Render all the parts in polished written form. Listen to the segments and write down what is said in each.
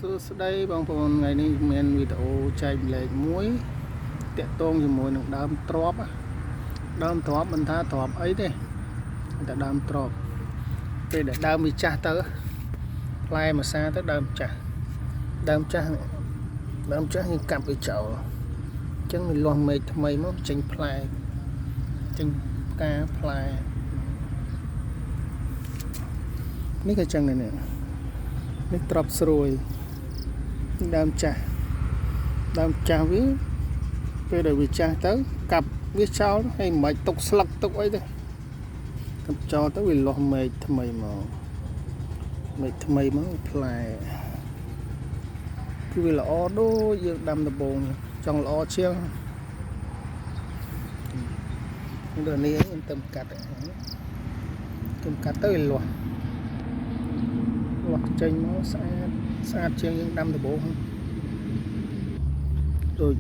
សួស្តីបងប្អូនថ្ងៃនេះមានវីដេអូចែកម្លែកមួយតាក់ទងជាមួយនឹងដើមទ្រាប់មិនថាទ្រាប់អីទេតែដើមទ្រាប់ពេលដែលដើមវាចាស់ទៅផ្លែមួយសាទៅដើមចាស់យើងកាប់វាចោលអញ្ចឹងវាលាស់មែកថ្មីមកចេញផ្លែចេញផ្កាផ្លែនេះក៏ចឹងដែរនេះទ្រាប់ស្រួយដើមចាស់វាពេលដែលវាចាស់ទៅកាប់វាចោលហើយមិនបាច់ទុកស្លឹកទុកអីទេកាប់ចោលទៅវាលាស់មែកថ្មីមកផ្លែគឺវាល្អដូចយើងដាំដំបូងចង់ល្អជាងដល់នេះខ្ញុំទៅកាត់ទៅវាលាស់ចេញមកស្អាតជាងយើងដាំដំបូងដូច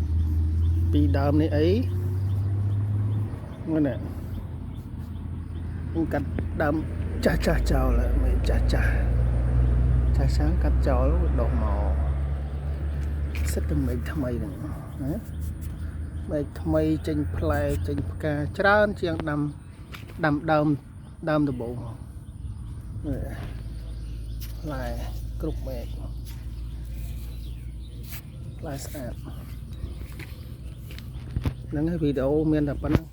ពីដើមនេះអីហ្នឹងណាខ្ញុំកាត់ដើមចាស់ចោលមិនចាស់កាត់ចោលដុះមកសិតតែមែកថ្មីហ្នឹងណាមែកថ្មីចេញផ្លែចេញផ្កាច្រើនជាងដាំដើមដំបូងផ្លែគ្រប់មែកផ្លែស្អាតហ្នឹងហើយវីដេអូមានតែប៉ុណ្ណឹង